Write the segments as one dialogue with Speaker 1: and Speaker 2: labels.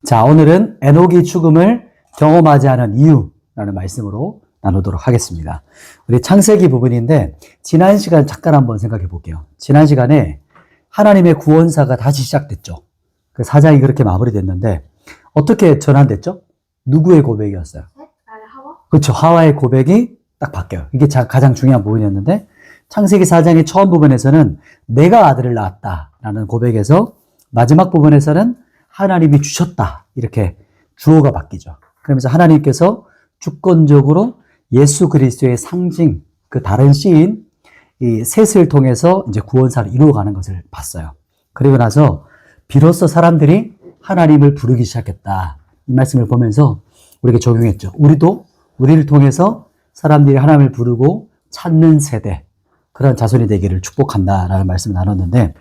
Speaker 1: 자, 오늘은 에녹이 죽음을 경험하지 않은 이유라는 말씀으로 나누도록 하겠습니다. 우리 창세기 부분인데 지난 시간 잠깐 한번 생각해 볼게요. 지난 시간에 하나님의 구원사가 다시 시작됐죠. 그 사장이 그렇게 마무리됐는데 어떻게 전환됐죠? 누구의 고백이었어요?
Speaker 2: 하와?
Speaker 1: 그렇죠. 하와의 고백이 딱 바뀌어요. 이게 가장 중요한 부분이었는데 창세기 4장의 처음 부분에서는 내가 아들을 낳았다라는 고백에서 마지막 부분에서는 하나님이 주셨다. 이렇게 주어가 바뀌죠. 그러면서 하나님께서 주권적으로 예수 그리스도의 상징, 그 다른 씨인 이 셋을 통해서 이제 구원사를 이루어가는 것을 봤어요. 그리고 나서 비로소 사람들이 하나님을 부르기 시작했다. 이 말씀을 보면서 우리에게 적용했죠. 우리도 우리를 통해서 사람들이 하나님을 부르고 찾는 세대, 그런 자손이 되기를 축복한다라는 말씀을 나눴는데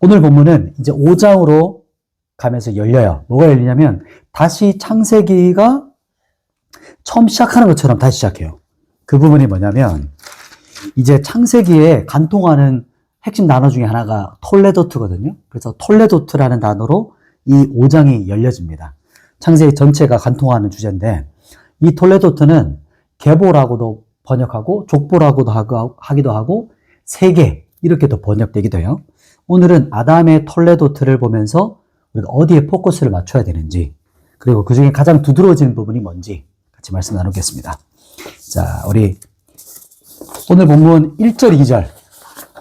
Speaker 1: 오늘 본문은 이제 5장으로 가면서 열려요. 뭐가 열리냐면 다시 창세기가 처음 시작하는 것처럼 다시 시작해요. 그 부분이 뭐냐면 이제 창세기에 간통하는 핵심 단어 중에 하나가 톨레도트거든요. 그래서 톨레도트라는 단어로 이 5장이 열려집니다. 창세기 전체가 간통하는 주제인데 이 톨레도트는 계보라고도 번역하고 족보라고도 하기도 하고 세계 이렇게도 번역되기도 해요. 오늘은 아담의 톨레도트를 보면서 우리가 어디에 포커스를 맞춰야 되는지 그리고 그 중에 가장 두드러지는 부분이 뭔지 같이 말씀 나누겠습니다. 자, 우리 오늘 본문 1절, 2절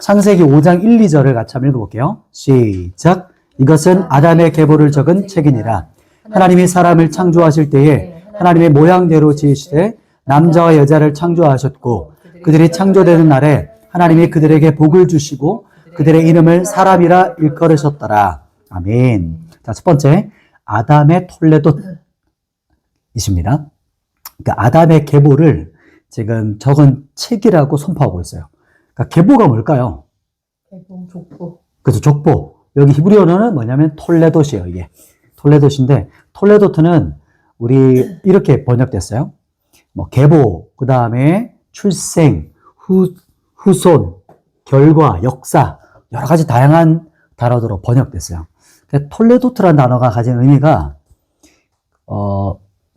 Speaker 1: 창세기 5장 1, 2절을 같이 한번 읽어볼게요. 시작. 이것은 아담의 계보를 적은 책이니라. 하나님이 사람을 창조하실 때에 하나님의 모양대로 지으시되 남자와 여자를 창조하셨고 그들이 창조되는 날에 하나님이 그들에게 복을 주시고 그들의 이름을 사람이라 일컬으셨더라. 아멘. 자, 첫 번째 아담의 톨레도트이십니다. 그러니까 아담의 계보를 지금 적은 책이라고 선포하고 있어요. 그러니까 계보가 뭘까요?
Speaker 2: 계보, 족보.
Speaker 1: 그래서 족보. 여기 히브리어는 뭐냐면 톨레도트예요. 이게 톨레도트인데 톨레도트는 우리 이렇게 번역됐어요. 뭐 계보, 그 다음에 출생, 후손, 결과, 역사 여러 가지 다양한 단어로 번역됐어요. 그러니까 톨레도트라는 단어가 가진 의미가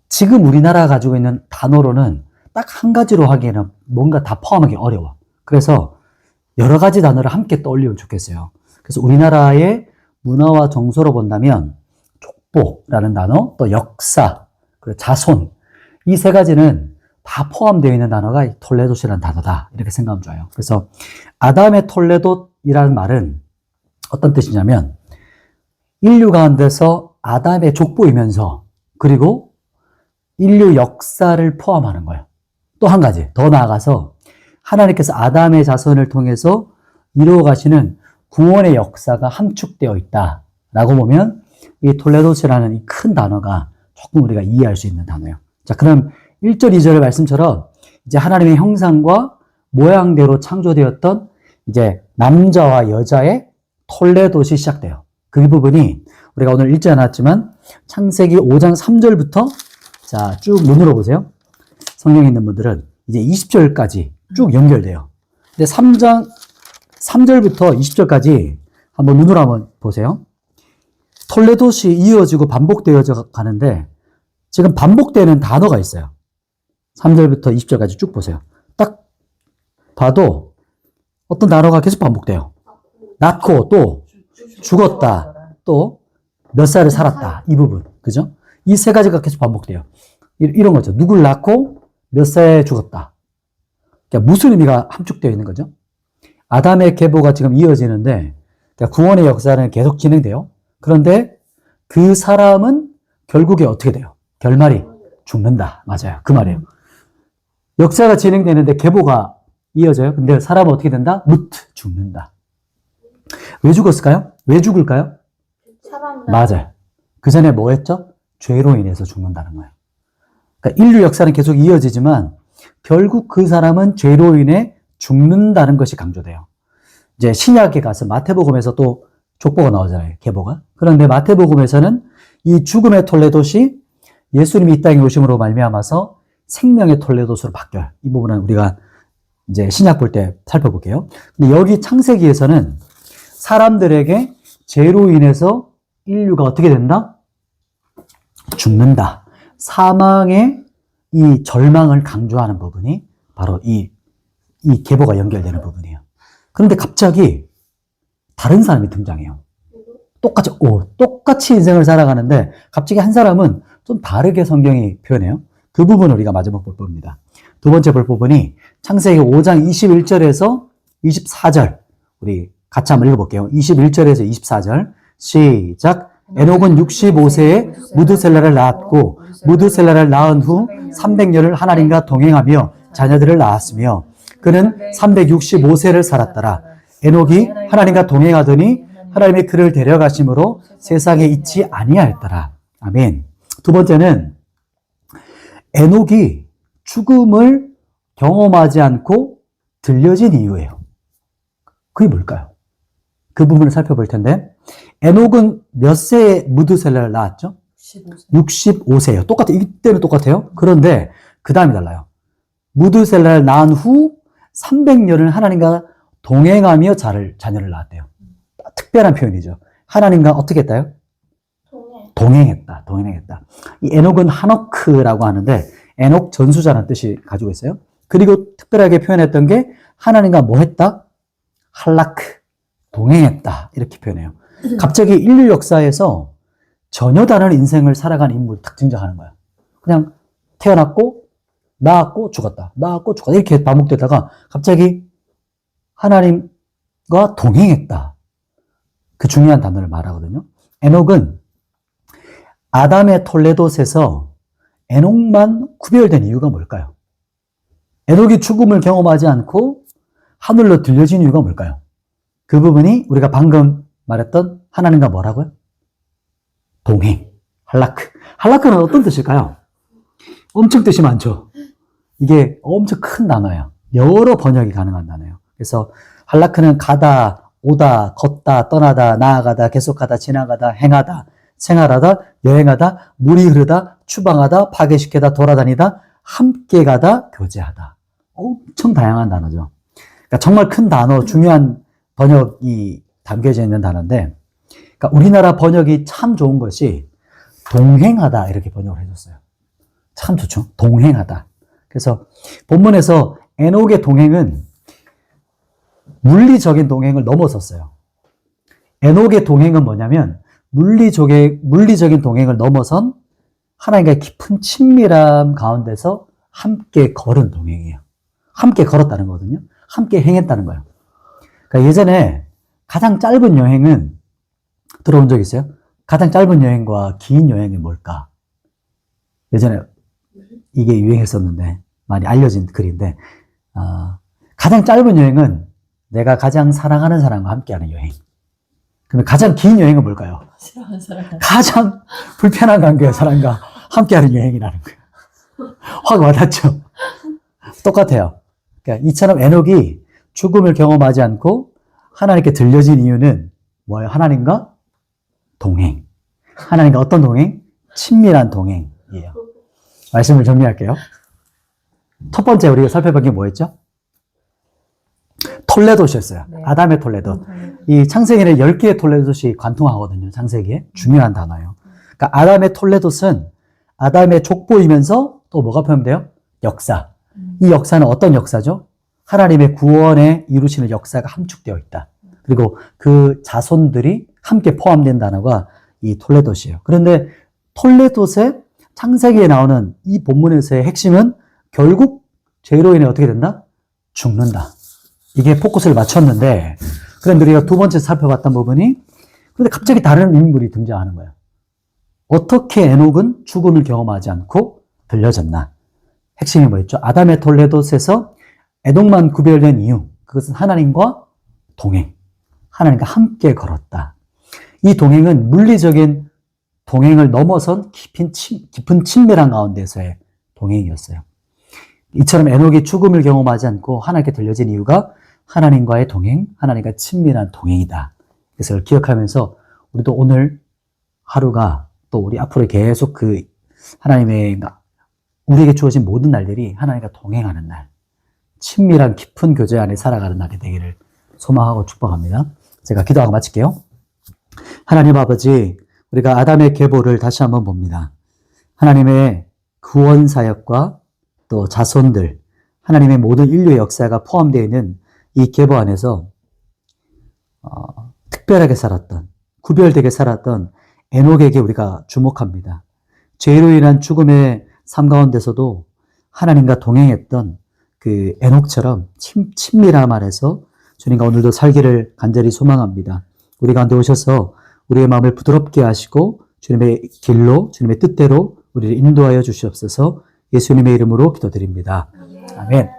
Speaker 1: 지금 우리나라가 가지고 있는 단어로는 딱 한 가지로 하기에는 뭔가 다 포함하기 어려워. 그래서 여러 가지 단어를 함께 떠올리면 좋겠어요. 그래서 우리나라의 문화와 정서로 본다면 족보라는 단어, 또 역사, 그리고 자손 이 세 가지는 다 포함되어 있는 단어가 톨레도트라는 단어다. 이렇게 생각하면 좋아요. 그래서 아담의 톨레도트이라는 말은 어떤 뜻이냐면 인류 가운데서 아담의 족보이면서 그리고 인류 역사를 포함하는 거예요. 또 한 가지 더 나아가서 하나님께서 아담의 자손을 통해서 이루어 가시는 구원의 역사가 함축되어 있다라고 보면 이 톨레도트라는 이 큰 단어가 조금 우리가 이해할 수 있는 단어예요. 자, 그럼 1절, 2절의 말씀처럼 이제 하나님의 형상과 모양대로 창조되었던 이제 남자와 여자의 톨레도트이 시작돼요. 그 부분이 우리가 오늘 읽지 않았지만 창세기 5장 3절부터 자, 쭉 눈으로 보세요. 성경에 있는 분들은 이제 20절까지 쭉 연결돼요. 근데 3절부터 20절까지 한번 눈으로 한번 보세요. 톨레도트이 이어지고 반복되어져 가는데 지금 반복되는 단어가 있어요. 3절부터 20절까지 쭉 보세요. 딱 봐도 어떤 단어가 계속 반복돼요. 낳고 또 죽었다. 또 몇 살을 살았다. 이 부분. 그죠? 이 세 가지가 계속 반복돼요. 이런 거죠. 누굴 낳고 몇 살에 죽었다. 그러니까 무슨 의미가 함축되어 있는 거죠? 아담의 계보가 지금 이어지는데 그러니까 구원의 역사는 계속 진행돼요. 그런데 그 사람은 결국에 어떻게 돼요? 결말이 죽는다. 맞아요. 그 말이에요. 역사가 진행되는데 계보가 이어져요. 근데 사람은 어떻게 된다? 죽는다. 왜 죽었을까요? 왜 죽을까요? 맞아요. 그 전에 뭐 했죠? 죄로 인해서 죽는다는 거예요. 그러니까 인류 역사는 계속 이어지지만 결국 그 사람은 죄로 인해 죽는다는 것이 강조돼요. 이제 신약에 가서 마태복음에서 또 족보가 나오잖아요. 계보가. 그런데 마태복음에서는 이 죽음의 톨레도트이 예수님이 이 땅에 오심으로 말미암아서 생명의 톨레도트로 바뀌어요. 이 부분은 우리가 이제 신약 볼 때 살펴볼게요. 근데 여기 창세기에서는 사람들에게 죄로 인해서 인류가 어떻게 된다? 죽는다. 사망의 이 절망을 강조하는 부분이 바로 이 계보가 연결되는 부분이에요. 그런데 갑자기 다른 사람이 등장해요. 똑같이 인생을 살아가는데 갑자기 한 사람은 좀 다르게 성경이 표현해요. 그 부분을 우리가 마지막 볼 부분입니다. 두 번째 볼 부분이 창세기 5장 21절에서 24절. 우리 같이 한번 읽어볼게요. 21절에서 24절. 시작. 에녹은 65세에 무드셀라를 낳았고 무드셀라를 낳은 후 300년을 하나님과 동행하며 자녀들을 낳았으며 그는 365세를 살았더라. 에녹이 하나님과 동행하더니 하나님이 그를 데려가심으로 세상에 있지 아니하였더라. 아멘. 두 번째는 에녹이 죽음을 경험하지 않고 들려진 이유예요. 그게 뭘까요? 그 부분을 살펴볼 텐데 에녹은 몇 세에 무드셀라를 낳았죠? 65세예요. 똑같아요. 이때는 똑같아요. 그런데 그 다음이 달라요. 무드셀라를 낳은 후 300년을 하나님과 동행하며 자녀를 낳았대요. 특별한 표현이죠. 하나님과 어떻게 했다요? 동행했다. 이 에녹은 하노크라고 하는데 에녹 전수자라는 뜻이 가지고 있어요. 그리고 특별하게 표현했던 게 하나님과 뭐 했다? 할라크, 동행했다. 이렇게 표현해요. 갑자기 인류 역사에서 전혀 다른 인생을 살아간 인물이 딱 등장하는 거야. 그냥 태어났고 낳았고 죽었다. 이렇게 반복되다가 갑자기 하나님과 동행했다. 그 중요한 단어를 말하거든요. 에녹은 아담의 톨레도스에서 에녹만 구별된 이유가 뭘까요? 에녹이 죽음을 경험하지 않고 하늘로 들려진 이유가 뭘까요? 그 부분이 우리가 방금 말했던 하나님과 뭐라고요? 동행, 할라크. 할라크는 어떤 뜻일까요? 엄청 뜻이 많죠. 이게 엄청 큰 단어예요. 여러 번역이 가능한 단어예요. 그래서 할라크는 가다, 오다, 걷다, 떠나다, 나아가다, 계속하다, 지나가다, 행하다, 생활하다, 여행하다, 물이 흐르다, 추방하다, 파괴시키다, 돌아다니다, 함께 가다, 교제하다. 엄청 다양한 단어죠. 그러니까 정말 큰 단어, 중요한 번역이 담겨져 있는 단어인데, 그러니까 우리나라 번역이 참 좋은 것이 동행하다 이렇게 번역을 해줬어요. 참 좋죠. 동행하다. 그래서 본문에서 에녹의 동행은 물리적인 동행을 넘어섰어요. 에녹의 동행은 뭐냐면 물리적인 동행을 넘어선 하나님과의 깊은 친밀함 가운데서 함께 걸은 동행이에요. 함께 걸었다는 거거든요. 함께 행했다는 거예요. 그러니까 예전에 가장 짧은 여행은 들어본 적 있어요? 가장 짧은 여행과 긴 여행이 뭘까? 예전에 이게 유행했었는데 많이 알려진 글인데 가장 짧은 여행은 내가 가장 사랑하는 사람과 함께하는 여행. 그러면 가장 긴 여행은 뭘까요?
Speaker 2: 싫어하는 사람.
Speaker 1: 가장 불편한 관계의 사람과 함께하는 여행이라는 거예요. 확 와닿죠? 똑같아요. 그러니까 이처럼 에녹이 죽음을 경험하지 않고 하나님께 들려진 이유는 뭐예요? 하나님과 동행. 하나님과 어떤 동행? 친밀한 동행이에요. 말씀을 정리할게요. 첫 번째 우리가 살펴본 게 뭐였죠? 톨레도시였어요.
Speaker 2: 네.
Speaker 1: 아담의 톨레도. 이 창세기는 10개의 톨레도시 관통하거든요. 창세기에. 중요한 단어예요. 그러니까 아담의 톨레도스는 아담의 족보이면서 또 뭐가 포함돼요? 역사. 이 역사는 어떤 역사죠? 하나님의 구원에 이루시는 역사가 함축되어 있다. 그리고 그 자손들이 함께 포함된 단어가 이 톨레도시예요. 그런데 톨레도스의 창세기에 나오는 이 본문에서의 핵심은 결국 죄로 인해 어떻게 된다? 죽는다. 이게 포커스를 맞췄는데, 그런데 우리가 두 번째 살펴봤던 부분이, 근데 갑자기 다른 인물이 등장하는 거예요. 어떻게 에녹은 죽음을 경험하지 않고 들려졌나? 핵심이 뭐였죠? 아담의 톨레도스에서 에녹만 구별된 이유, 그것은 하나님과 동행, 하나님과 함께 걸었다. 이 동행은 물리적인 동행을 넘어선 깊은 친밀한 가운데서의 동행이었어요. 이처럼 에녹이 죽음을 경험하지 않고 하나님께 들려진 이유가 하나님과의 동행, 하나님과 친밀한 동행이다. 그래서 그걸 기억하면서 우리도 오늘 하루가 또 우리 앞으로 계속 그 하나님의 우리에게 주어진 모든 날들이 하나님과 동행하는 날, 친밀한 깊은 교제 안에 살아가는 날이 되기를 소망하고 축복합니다. 제가 기도하고 마칠게요. 하나님 아버지, 우리가 아담의 계보를 다시 한번 봅니다. 하나님의 구원 사역과 또 자손들, 하나님의 모든 인류의 역사가 포함되어 있는 이 계보 안에서 특별하게 살았던, 구별되게 살았던 에녹에게 우리가 주목합니다. 죄로 인한 죽음의 삶 가운데서도 하나님과 동행했던 그 에녹처럼 친밀함 안에서 주님과 오늘도 살기를 간절히 소망합니다. 우리 가운데 오셔서 우리의 마음을 부드럽게 하시고 주님의 길로, 주님의 뜻대로 우리를 인도하여 주시옵소서. 예수님의 이름으로 기도드립니다. 아멘.